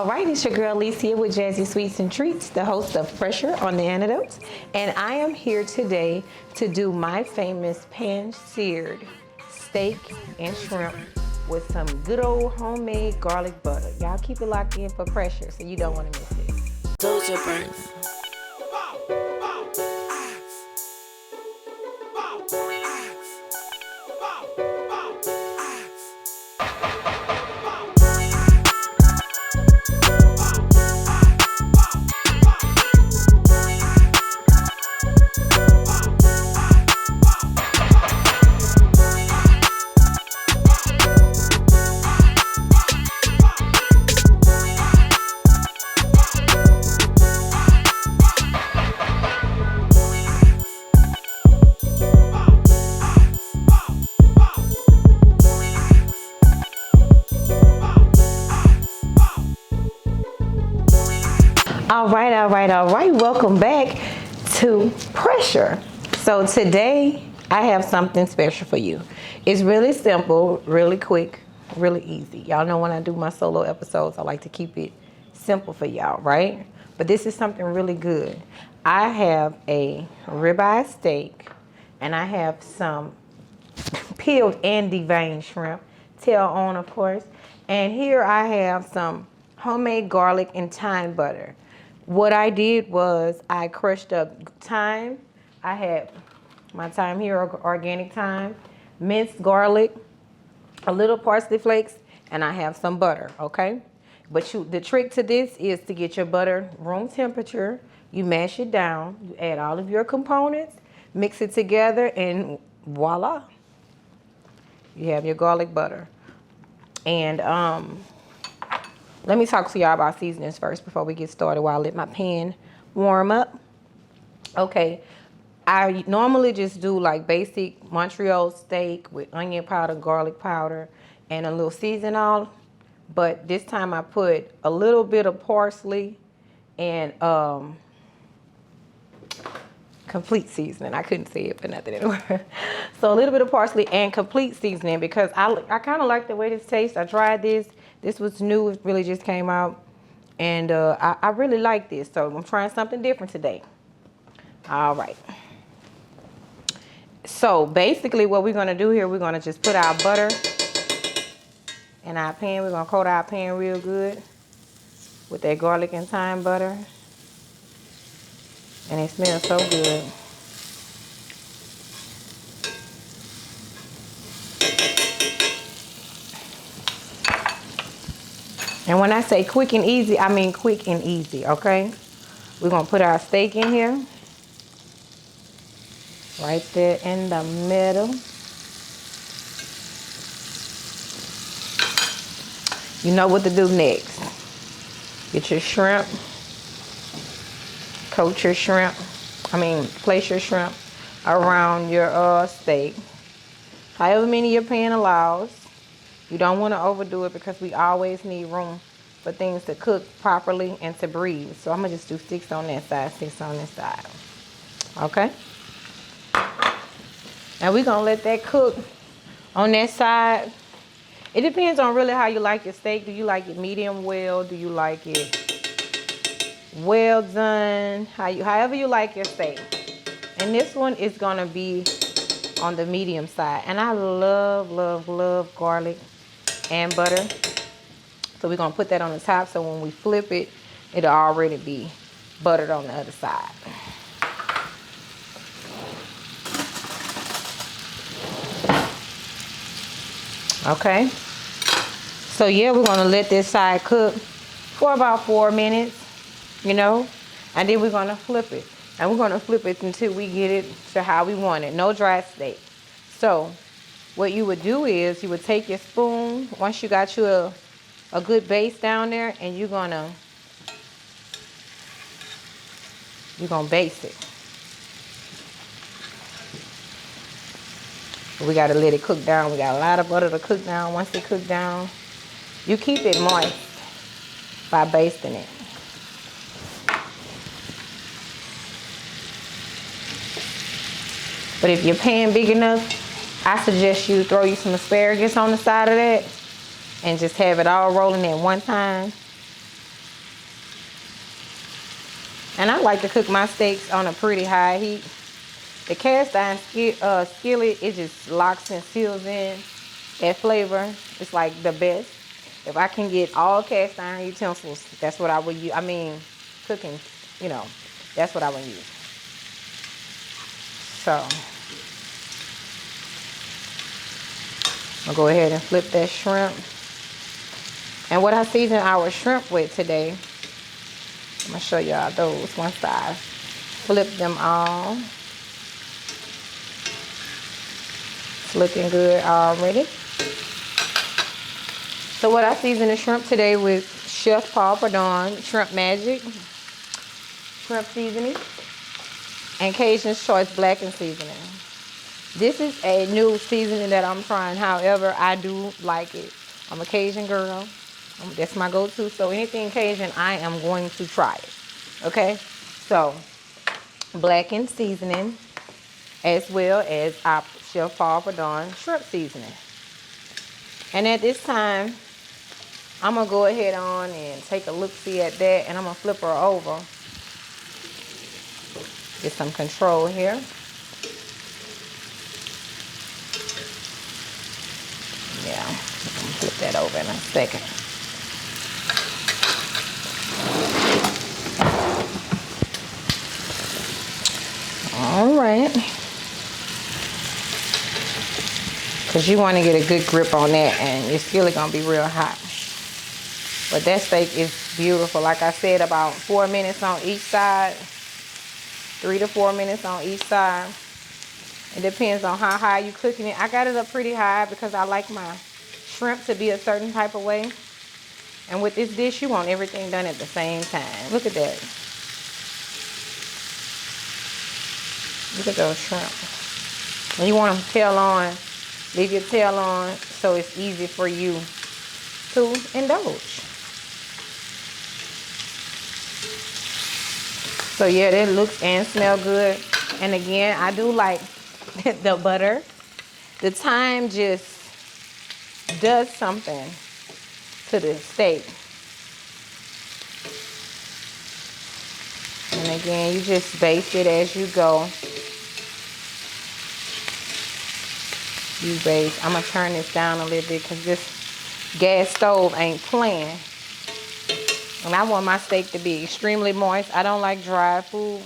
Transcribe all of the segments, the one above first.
All right, it's your girl Alicia with Jazzy Sweets and Treats, the host of Pressure on the Antidotes. And I am here today to do my famous pan seared steak and shrimp with some good old homemade garlic butter. Y'all keep it locked in for Pressure so you don't want to miss it. Those are burnt. All right. Welcome back to Pressure. So today I have something special for you. It's really simple, really quick, really easy. Y'all know when I do my solo episodes, I like to keep it simple for y'all, right? But this is something really good. I have a ribeye steak and I have some peeled and deveined shrimp, tail on of course. And here I have some homemade garlic and thyme butter. What I did was I crushed up thyme. I had my thyme here, organic thyme, minced garlic, a little parsley flakes, and I have some butter, okay? But the trick to this is to get your butter room temperature. You mash it down, you add all of your components, mix it together, and voila. You have your garlic butter. And let me talk to y'all about seasonings first before we get started while I let my pan warm up. Okay, I normally just do like basic Montreal steak with onion powder, garlic powder, and a little seasoning. But this time I put a little bit of parsley and complete seasoning. I couldn't say it for nothing anymore. So a little bit of parsley and complete seasoning because I kind of like the way this tastes. I tried this. This was new. It really just came out. And I really like this. So I'm trying something different today. All right. So basically what we're going to do here, we're going to just put our butter in our pan. We're going to coat our pan real good with that garlic and thyme butter. And it smells so good. And when I say quick and easy, I mean quick and easy, okay? We're gonna put our steak in here. Right there in the middle. You know what to do next. Get your shrimp. Coat your shrimp. Place your shrimp around your steak. However many your pan allows. You don't want to overdo it because we always need room for things to cook properly and to breathe. So I'm going to just do 6 on that side, 6 on this side. Okay? And we're going to let that cook on that side. It depends on really how you like your steak. Do you like it medium well? Do you like it well done? However you like your steak. And this one is going to be on the medium side. And I love, love, love garlic and butter. So we're going to put that on the top so when we flip it, it'll already be buttered on the other side. Okay. So yeah, we're going to let this side cook for about 4 minutes, and then we're going to flip it. And we're going to flip it until we get it to how we want it. No dry steak. So what you would do is you would take your spoon, once you got you a good base down there, and you're going to baste it. We got to let it cook down. We got a lot of butter to cook down. Once it cook down, you keep it moist by basting it. But if your pan big enough, I suggest you throw you some asparagus on the side of that and just have it all rolling at one time. And I like to cook my steaks on a pretty high heat. The cast iron skillet, it just locks and seals in that flavor. It's like the best. If I can get all cast iron utensils, that's what I would use. I mean, cooking, you know, that's what I would use. So, I'll go ahead and flip that shrimp. And what I season our shrimp with today, I'm gonna show y'all those once I flip them all. It's looking good already. So what I season the shrimp today with Chef Paul Pardon Shrimp Magic shrimp seasoning and Cajun's Choice blackened seasoning. This is a new seasoning that I'm trying. However, I do like it. I'm a Cajun girl. That's my go-to. So anything Cajun, I am going to try it. Okay? So, blackened seasoning as well as our Chef Paul Pardon shrimp seasoning. And at this time, I'm going to go ahead on and take a look-see at that, and I'm going to flip her over. Get some control here. Yeah, I'm going to flip that over in a second. All right. Because you want to get a good grip on that, and your skillet going to be real hot. But that steak is beautiful. Like I said, about 4 minutes on each side. 3 to 4 minutes on each side. It depends on how high you're cooking it. I got it up pretty high because I like my shrimp to be a certain type of way. And with this dish, you want everything done at the same time. Look at that. Look at those shrimp. And you want them tail on. Leave your tail on so it's easy for you to indulge. So yeah, that looks and smell good. And again, I do like the butter. The thyme just does something to the steak. And again, you just baste it as you go. You baste. I'm gonna turn this down a little bit because this gas stove ain't playing. And I want my steak to be extremely moist. I don't like dry food,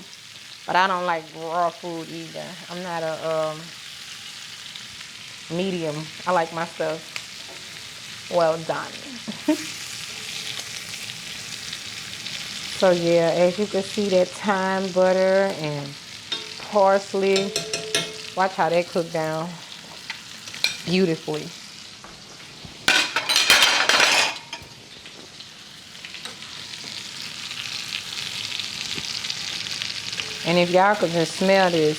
but I don't like raw food either. I'm not a medium. I like my stuff well done. So yeah, as you can see, that thyme, butter, and parsley. Watch how that cook down beautifully. And if y'all could just smell this.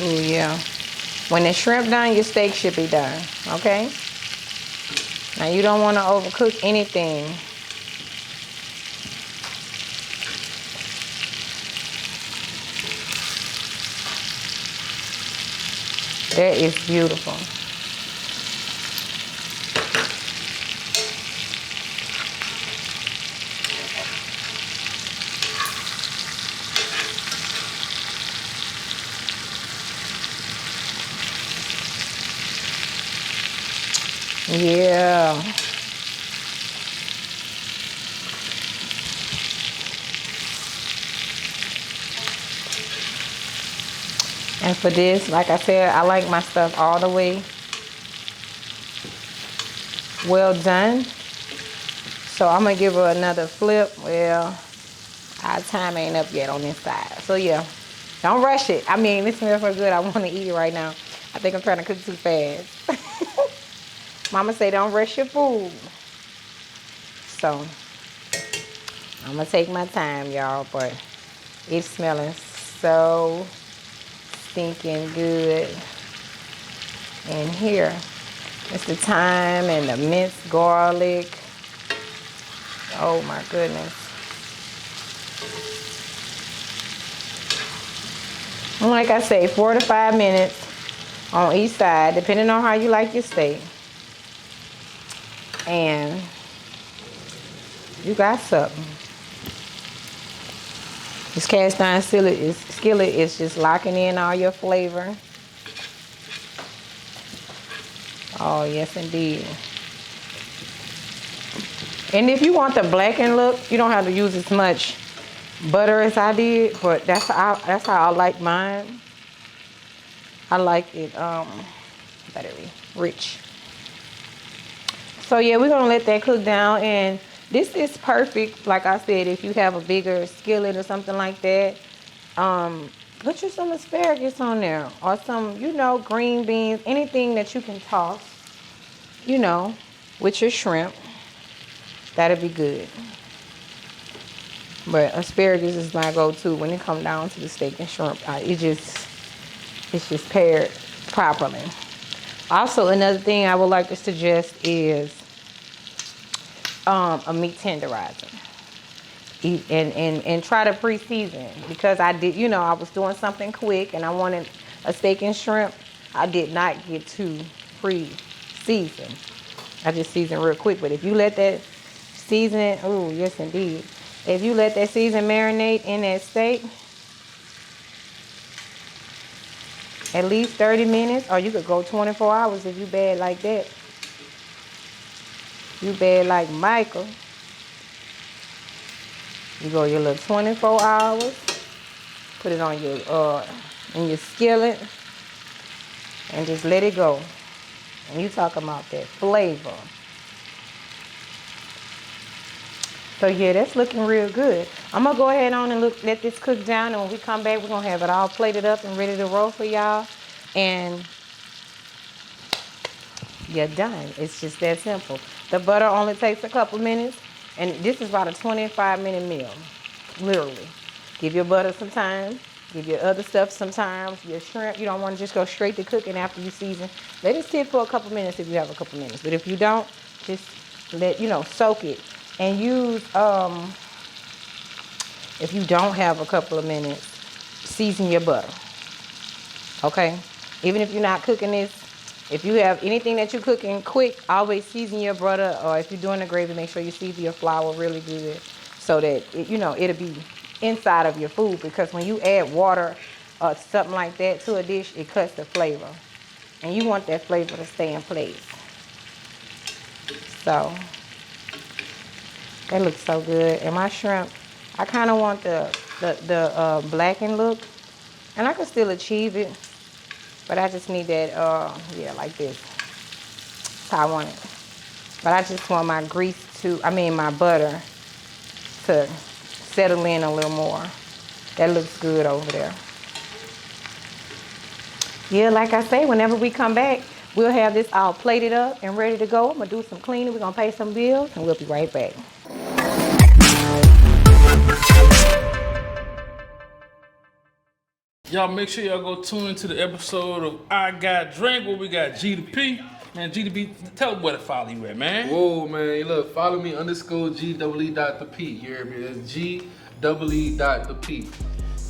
Oh yeah. When the shrimp done, your steak should be done, okay? Now you don't want to overcook anything. That is beautiful. Yeah. And for this, like I said, I like my stuff all the way well done. So I'm gonna give her another flip. Well, our time ain't up yet on this side. So yeah, don't rush it. I mean, it smells so good. I want to eat it right now. I think I'm trying to cook too fast. Mama say don't rush your food. So I'm gonna take my time, y'all, but it's smelling so stinking good in here. It's the thyme and the minced garlic. Oh my goodness. And like I say, 4 to 5 minutes on each side, depending on how you like your steak. And you got something. This cast iron skillet is just locking in all your flavor. Oh, yes, indeed. And if you want the blackened look, you don't have to use as much butter as I did, but that's how I like mine. I like it buttery, rich. So yeah, we're gonna let that cook down, and this is perfect. Like I said, if you have a bigger skillet or something like that, put you some asparagus on there, or some, green beans, anything that you can toss, with your shrimp. That'll be good. But asparagus is my go-to when it comes down to the steak and shrimp. It's just paired properly. Also, another thing I would like to suggest is a meat tenderizer. And try to pre-season, because I did, I was doing something quick and I wanted a steak and shrimp. I did not get to pre-season. I just seasoned real quick. But if you let that season, oh yes indeed. If you let that season marinate in that steak, at least 30 minutes, or you could go 24 hours if you bad like that. You bad like Michael. You go your little 24 hours, put it on your in your skillet, and just let it go. And you talking about that flavor. So yeah, that's looking real good. I'm gonna go ahead on and let this cook down, and when we come back, we're gonna have it all plated up and ready to roll for y'all. And you're done. It's just that simple. The butter only takes a couple minutes, and this is about a 25-minute meal, literally. Give your butter some time. Give your other stuff some time. Your shrimp, you don't want to just go straight to cooking after you season. Let it sit for a couple minutes if you have a couple minutes. But if you don't, just let, soak it. And use, if you don't have a couple of minutes, season your butter, okay? Even if you're not cooking this, if you have anything that you're cooking quick, always season your butter, or if you're doing a gravy, make sure you season your flour really good so that, it'll be inside of your food, because when you add water or something like that to a dish, it cuts the flavor. And you want that flavor to stay in place. So that looks so good. And my shrimp, I kind of want the blackened look, and I can still achieve it, but I just need that, yeah, like this. That's how I want it. But I just want my my butter to settle in a little more. That looks good over there. Yeah, like I say, whenever we come back, we'll have this all plated up and ready to go. I'm gonna do some cleaning, we're gonna pay some bills, and we'll be right back. Y'all make sure y'all go tune into the episode of I Got Drink, where we got G to P. Man, G to P, tell them where to follow you at, man. Whoa, man. Look, follow me _G_E.P. You hear me? That's G_E.P.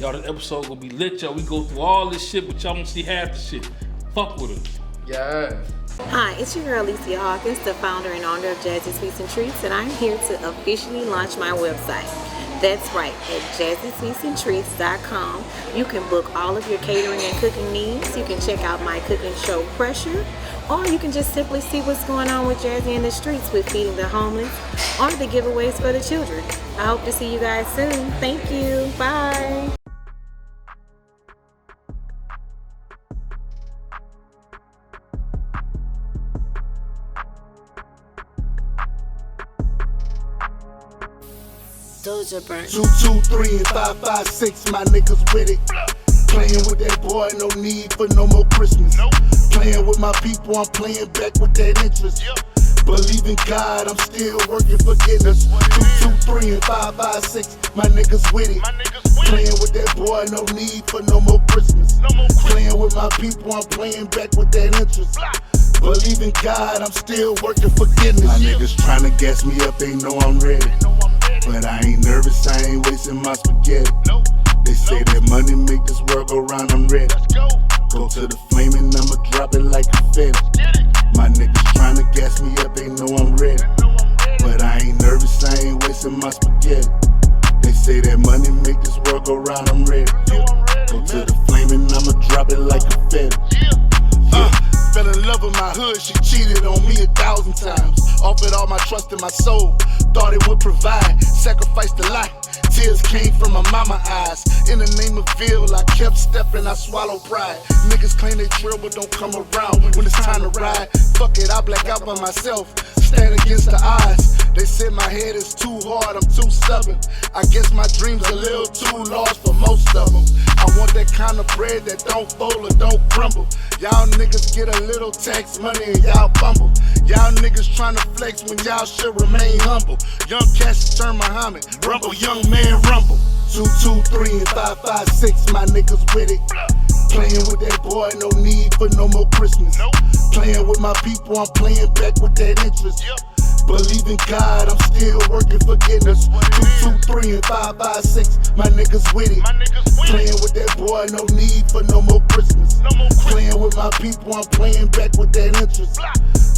Y'all, this episode gonna be lit, y'all. We go through all this shit, but y'all don't see half the shit. Fuck with us. Yeah. Hi, it's your girl Alicia Hawkins, the founder and owner of Jazzy Sweets and Treats, and I'm here to officially launch my website. That's right, at jazzysweetsandtreats.com. You can book all of your catering and cooking needs. You can check out my cooking show, Pressure, or you can just simply see what's going on with Jazzy in the streets with feeding the homeless or the giveaways for the children. I hope to see you guys soon. Thank you. Bye. Doja burn. 2, 2, 3, and 5, 5, 6, my niggas with it. Playing with that boy, no need for no more Christmas. Playing with my people, I'm playing back with that interest. Believe in God, I'm still working for goodness. 2, 2, 3, and 5, 5, 6, my niggas with it. Playing with that boy, no need for no more Christmas. Playing with my people, I'm playing back with that interest. Believe in God, I'm still working for goodness. My niggas tryna gas me up, they know I'm ready. But I ain't nervous, I ain't wasting my spaghetti. They say that money make this world go round, I'm ready. Go to the flame and I'ma drop it like confetti. My niggas tryna gas me up, they know I'm ready. But I ain't nervous, I ain't wasting my spaghetti. They say that money make this world go round, I'm ready. Go to the flame and I'ma drop it like confetti. Fell in love with my hood, she cheated on me 1,000 times. Offered all my trust in my soul, thought it would provide. Sacrificed a lot, tears came from my mama eyes. In the name of Ville, I kept stepping, I swallowed pride. Niggas claim they drill but don't come around when it's time to ride. Fuck it, I black out by myself, stand against the odds. They said my head is too hard, I'm too stubborn. I guess my dreams a little too large for most of them. I want that kind of bread that don't fold or don't crumble. Y'all niggas get a little tax money and y'all fumble. Y'all niggas tryna flex when y'all should remain humble. Young cats turn Muhammad, rumble, young man rumble. 2, 2, 3, and 5, 5, 6, my niggas with it. Playing with that boy, no need for no more Christmas. Playing with my people, I'm playing back with that interest. Believe in God, I'm still working for forgiveness. 2, 2, 3, and 5, 5, 6, my niggas with it. Playing with that boy, no need for no more Christmas. Playing with my people, I'm playing back with that interest.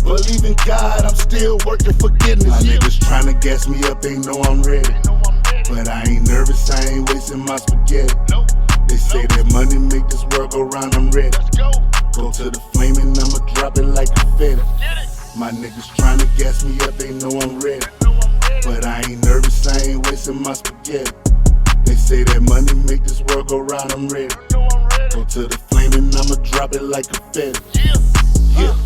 Believe in God, I'm still working for forgiveness. My niggas tryna gas me up, they know I'm ready. But I ain't nervous, I ain't wasting my spaghetti. They say that money make this world go round, I'm ready. Go to the flame and I'ma drop it like confetti. My niggas tryna gas me up, they know I'm ready. But I ain't nervous, I ain't wasting my spaghetti. They say that money make this world go round, I'm ready. Go to the flame and I'ma drop it like confetti. Yeah.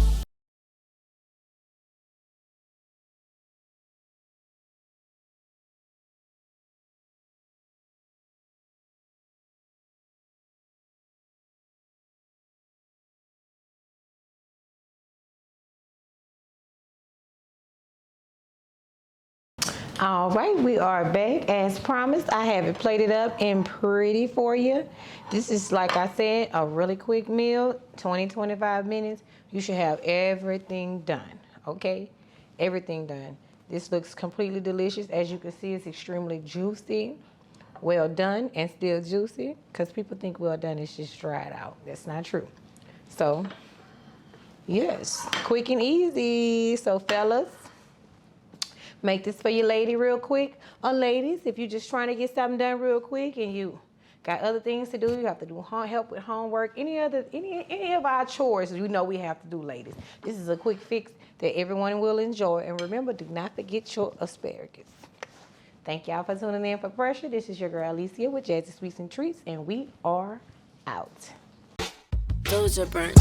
All right, we are back. As promised, I have it plated up and pretty for you. This is, like I said, a really quick meal, 20-25 minutes. You should have everything done, okay? Everything done. This looks completely delicious. As you can see, it's extremely juicy. Well done and still juicy, because people think well done is just dried out. That's not true. So, yes, quick and easy. So, fellas, make this for your lady real quick. Or ladies, if you're just trying to get something done real quick and you got other things to do, you have to do help with homework, any of our chores you know we have to do, ladies. This is a quick fix that everyone will enjoy. And remember, do not forget your asparagus. Thank y'all for tuning in for Pressure. This is your girl Alicia with Jazzy Sweets and Treats, and we are out. Doja burnt.